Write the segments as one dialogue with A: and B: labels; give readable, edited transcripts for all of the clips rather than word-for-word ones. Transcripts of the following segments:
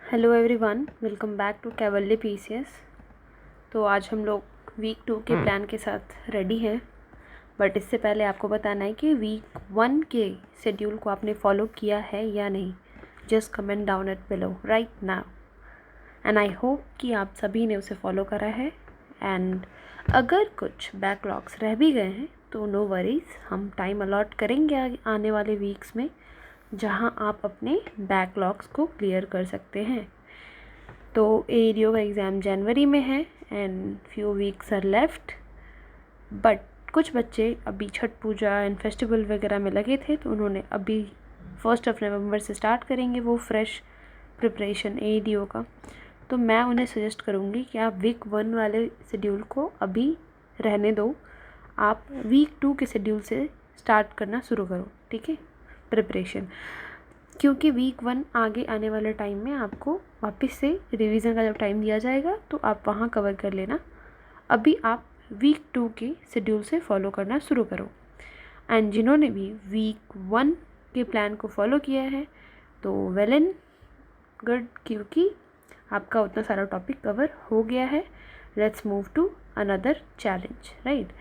A: Hello everyone, welcome back to Kaivalya PCS. तो आज हम लोग वीक 2 के प्लान के साथ रेडी हैं। बट इससे पहले आपको बताना है कि वीक 1 के शेड्यूल को आपने फॉलो किया है या नहीं। Just comment down at below right now and I hope कि आप सभी ने उसे फॉलो करा है। एंड अगर कुछ बैकलॉग्स रह भी गए हैं तो नो वरीज, हम टाइम अलॉट करेंगे आने वाले वीक्स में जहां आप अपने बैकलॉग्स को क्लियर कर सकते हैं। तो एडीओ का एग्ज़ाम जनवरी में है and few weeks are left. But कुछ बच्चे अभी छठ पूजा एंड फेस्टिवल वगैरह में लगे थे, तो उन्होंने अभी 1 नवंबर से स्टार्ट करेंगे वो फ्रेश प्रिपरेशन एडीओ का। तो मैं उन्हें सजेस्ट करूँगी कि आप वीक 1 वाले शेड्यूल को अभी रहने दो, आप वीक 2 के शेड्यूल से स्टार्ट करना शुरू करो, ठीक है, प्रिपरेशन। क्योंकि वीक 1 आगे आने वाले टाइम में आपको वापस से रिवीजन का जब टाइम दिया जाएगा तो आप वहाँ कवर कर लेना। अभी आप वीक 2 के शेड्यूल से फॉलो करना शुरू करो। एंड जिन्होंने भी वीक 1 के प्लान को फॉलो किया है तो वेल एंड गुड, क्योंकि आपका उतना सारा टॉपिक कवर हो गया है। Let's move to another challenge, right.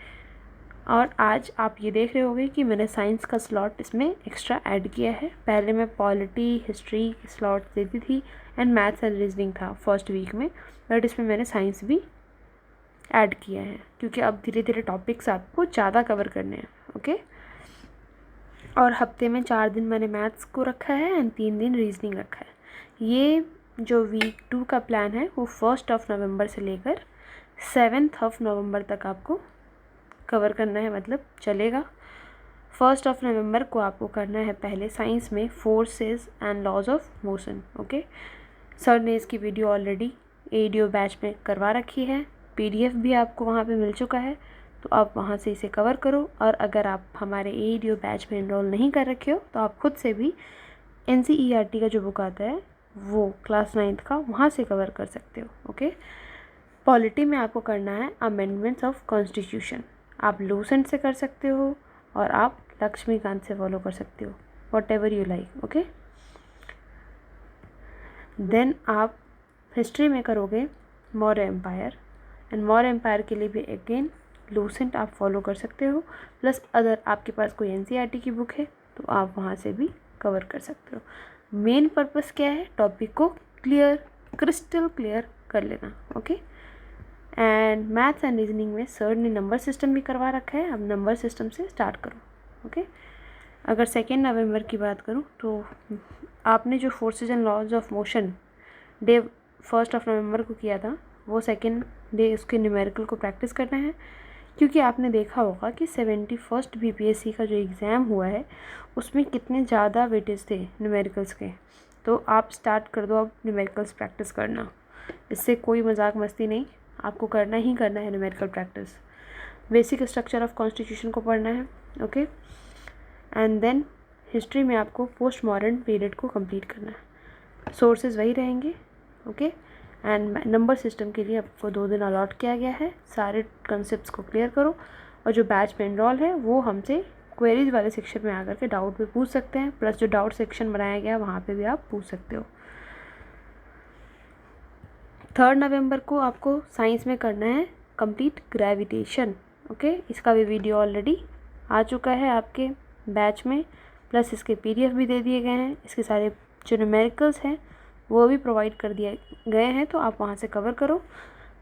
A: और आज आप ये देख रहे होंगे कि मैंने साइंस का स्लॉट इसमें एक्स्ट्रा ऐड किया है। पहले मैं पॉलिटी हिस्ट्री स्लॉट देती थी एंड मैथ्स एंड रीजनिंग था फर्स्ट वीक में, बट इसमें मैंने साइंस भी ऐड किया है क्योंकि अब धीरे धीरे टॉपिक्स आपको ज़्यादा कवर करने हैं, ओके। और हफ्ते में 4 दिन मैंने मैथ्स को रखा है एंड 3 दिन रीजनिंग रखा है। ये जो वीक 2 का प्लान है वो 1 नवंबर से लेकर 7 नवंबर तक आपको कवर करना है, मतलब चलेगा। 1 नवंबर को आपको करना है पहले साइंस में forces and laws of motion, okay. Sir ने इसकी वीडियो ऑलरेडी एडीओ बैच में करवा रखी है, पीडीएफ भी आपको वहाँ पे मिल चुका है, तो आप वहाँ से इसे कवर करो। और अगर आप हमारे एडीओ बैच में इनरोल नहीं कर रखे हो तो आप खुद से भी एनसीईआरटी का जो बुक आता है वो क्लास 9th का वहाँ से कवर कर सकते हो, ओके। पॉलिटी में आपको करना है अमेंडमेंट्स ऑफ कॉन्स्टिट्यूशन। आप लूसेंट से कर सकते हो और आप लक्ष्मीकांत से फॉलो कर सकते हो, what ever you like, okay. Then आप हिस्ट्री में करोगे Maurya empire and Maurya empire के लिए भी अगेन लूसेंट आप फॉलो कर सकते हो। प्लस अगर आपके पास कोई एनसीईआरटी की बुक है तो आप वहाँ से भी कवर कर सकते हो। मेन पर्पस क्या है, टॉपिक को क्लियर, क्रिस्टल क्लियर कर लेना, okay. And maths and reasoning में सर ने नंबर सिस्टम भी करवा रखा है, अब नंबर सिस्टम से स्टार्ट करो, ओके। अगर 2 नवंबर की बात करूँ तो आपने जो forces and laws of motion day 1 नवंबर को किया था, वो सेकेंड डे उसके न्यूमेरिकल को प्रैक्टिस करना है। क्योंकि आपने देखा होगा कि 71st बीपीएससी का जो एग्ज़ाम हुआ है उसमें कितने ज़्यादा वेटेज थे न्यूमेरिकल्स के। तो आप स्टार्ट कर दो अब न्यूमेरिकल्स प्रैक्टिस करना, इससे कोई मजाक मस्ती नहीं, आपको करना ही करना है numerical practice. Basic structure of constitution को पढ़ना है, ओके। एंड देन हिस्ट्री में आपको पोस्ट मॉडर्न पीरियड को कंप्लीट करना है, सोर्सेज वही रहेंगे, ओके। एंड नंबर सिस्टम के लिए आपको 2 दिन अलॉट किया गया है, सारे कंसेप्ट को क्लियर करो। और जो बैच में एनरोल है वो हमसे क्वेरीज वाले सेक्शन में आकर के डाउट भी पूछ सकते हैं, प्लस जो डाउट सेक्शन बनाया गया वहाँ पे भी आप पूछ सकते हो। 3 नवंबर को आपको साइंस में करना है कंप्लीट ग्रेविटेशन, ओके। इसका भी वीडियो ऑलरेडी आ चुका है आपके बैच में, प्लस इसके पीडीएफ भी दे दिए गए हैं। इसके सारे जो न्यूमेरिकल्स हैं वो भी प्रोवाइड कर दिए गए हैं, तो आप वहाँ से कवर करो।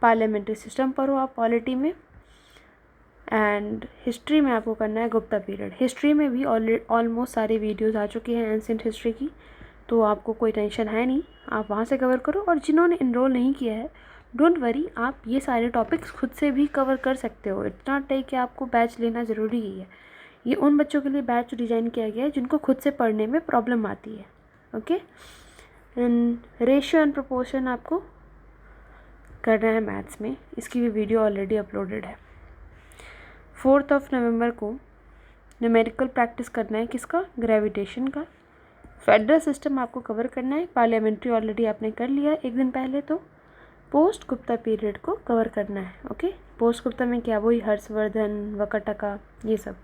A: पार्लियामेंट्री सिस्टम पढ़ो आप पॉलिटी में। एंड हिस्ट्री में आपको करना है गुप्ता पीरियड। हिस्ट्री में भी ऑलमोस्ट सारी वीडियोज़ आ चुकी हैं एंशिएंट हिस्ट्री की, तो आपको कोई टेंशन है नहीं, आप वहाँ से कवर करो। और जिन्होंने इनरोल नहीं किया है डोंट वरी, आप ये सारे टॉपिक्स खुद से भी कवर कर सकते हो। इट्स नॉट लाइक कि आपको बैच लेना ज़रूरी ही है। ये उन बच्चों के लिए बैच डिज़ाइन किया गया है जिनको खुद से पढ़ने में प्रॉब्लम आती है, okay. And ratio and proportion आपको करना है मैथ्स में, इसकी भी वीडियो ऑलरेडी अपलोडेड है। 4 नवंबर को न्यूमेरिकल प्रैक्टिस करना है किसका, ग्रेविटेशन का। फेडरल सिस्टम आपको कवर करना है, पार्लियामेंट्री ऑलरेडी आपने कर लिया एक दिन पहले, तो पोस्ट गुप्ता पीरियड को कवर करना है, ओके। पोस्ट गुप्ता में क्या, वही हर्षवर्धन, वकटका, ये सब।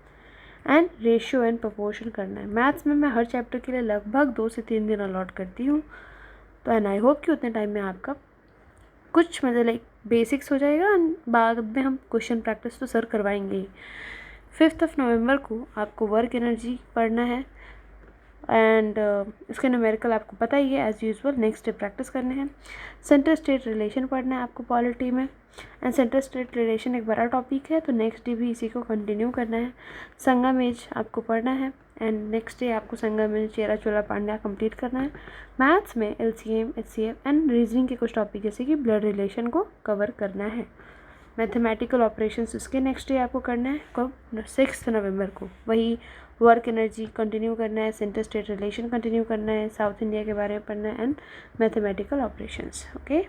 A: एंड रेशियो एंड प्रोपोर्शन करना है। मैथ्स में मैं हर चैप्टर के लिए लगभग 2 से 3 दिन अलॉट करती हूँ, तो एंड आई होप कि उतने टाइम में आपका कुछ मतलब लाइक बेसिक्स हो जाएगा। बाद में हम क्वेश्चन प्रैक्टिस तो सर करवाएंगे ही। 5 नवंबर को आपको वर्क एनर्जी पढ़ना है एंड इसके न्यूमेरिकल आपको पता ही है as usual. Next day practice करने हैं। सेंटर स्टेट रिलेशन पढ़ना है आपको पॉलिटी में एंड सेंटर स्टेट रिलेशन एक बड़ा टॉपिक है, तो नेक्स्ट डे भी इसी को कंटिन्यू करना है। संगम एज आपको पढ़ना है एंड नेक्स्ट डे आपको संगम एज चेरा चोला पांड्या कंप्लीट करना है। मैथ्स में LCM HCF एंड रीजनिंग के कुछ टॉपिक जैसे कि ब्लड रिलेशन को कवर करना है। मैथमेटिकल ऑपरेशंस उसके नेक्स्ट डे आपको करना है कब, 6 नवंबर को। वही वर्क एनर्जी कंटिन्यू करना है, सेंटर स्टेट रिलेशन कंटिन्यू करना है, साउथ इंडिया के बारे में पढ़ना है and mathematical operations. Okay,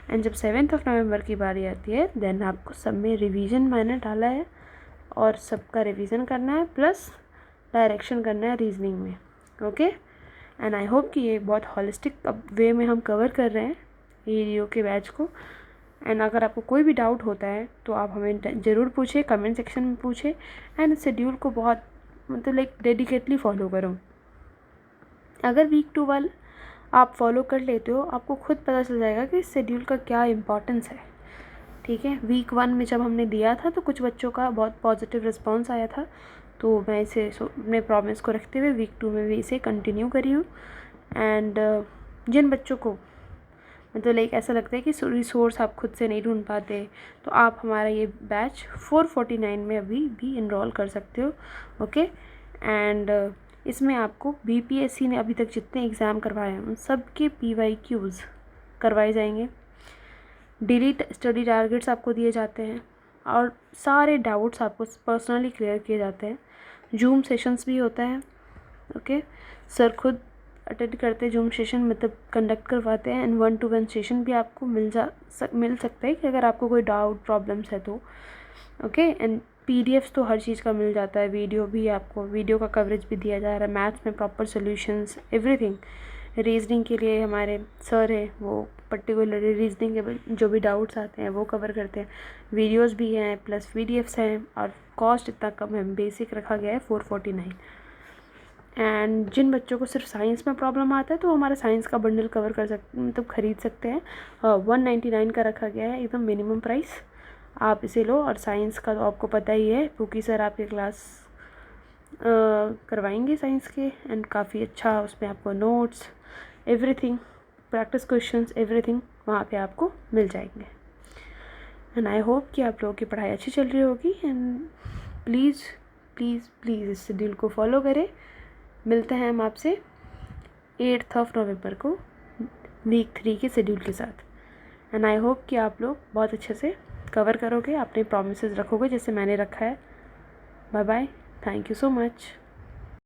A: and जब 7 नवंबर की बारी आती है देन आपको सब में रिवीजन मैंने डाला है और सबका रिवीजन करना है प्लस डायरेक्शन करना है रीजनिंग में। ओके, एंड आई होप कि ये बहुत हॉलिस्टिक वे में हम कवर कर रहे हैं EDO के बैच को। एंड अगर आपको कोई भी डाउट होता है तो आप हमें ज़रूर पूछें, कमेंट सेक्शन में पूछें एंड शेड्यूल को बहुत मतलब लाइक डेडिकेटली फॉलो करो। अगर वीक 2 वाल आप फॉलो कर लेते हो आपको खुद पता चल जाएगा कि इस शेड्यूल का क्या इम्पोर्टेंस है। ठीक है, वीक 1 में जब हमने दिया था तो कुछ बच्चों का बहुत पॉजिटिव रिस्पॉन्स आया था, तो मैं इसे अपने प्रॉमिस को रखते हुए वीक 2 में भी इसे कंटिन्यू करी हूँ। एंड जिन बच्चों को मतलब लाइक ऐसा लगता है कि रिसोर्स आप खुद से नहीं ढूंढ पाते तो आप हमारा ये बैच 449 में अभी भी इनरोल कर सकते हो। ओके, एंड इसमें आपको BPSC ने अभी तक जितने एग्ज़ाम करवाए हैं उन सब के PYQs करवाए जाएंगे। डेली स्टडी टारगेट्स आपको दिए जाते हैं और सारे डाउट्स आपको पर्सनली क्लियर किए जाते हैं। जूम सेशंस भी होता है। ओके, सर खुद अटेंड करते हैं जूम सेशन, मतलब कंडक्ट करवाते हैं एंड 1-to-1 सेशन भी आपको मिल सकता है कि अगर आपको कोई डाउट प्रॉब्लम्स है तो। ओके, एंड PDFs तो हर चीज़ का मिल जाता है, वीडियो भी आपको वीडियो का कवरेज भी दिया जा रहा है, मैथ्स में प्रॉपर सॉल्यूशंस एवरीथिंग। रीजनिंग के लिए हमारे सर है वो पर्टिकुलरली रीजनिंग के जो भी डाउट्स आते हैं वो कवर करते हैं। वीडियोस भी हैं प्लस PDFs हैं और कॉस्ट इतना कम है, बेसिक रखा गया है 449। एंड जिन बच्चों को सिर्फ साइंस में प्रॉब्लम आता है तो हमारा साइंस का बंडल कवर कर सकते मतलब ख़रीद सकते हैं। 199 का रखा गया है एकदम मिनिमम प्राइस, आप इसे लो। और साइंस का तो आपको पता ही है क्योंकि सर आपके क्लास करवाएंगे साइंस के एंड काफ़ी अच्छा उसमें आपको notes everything practice questions everything वहाँ पे आपको मिल जाएंगे। एंड आई होप कि आप लोगों की पढ़ाई अच्छी चल रही होगी एंड प्लीज़ प्लीज़ प्लीज़ इस शेड्यूल को फॉलो करें। मिलते हैं हम आपसे 8 नवंबर को वीक 3 के शेड्यूल के साथ। एंड आई होप कि आप लोग बहुत अच्छे से कवर करोगे, अपने प्रॉमिसेस रखोगे जैसे मैंने रखा है। Bye bye, thank you so much.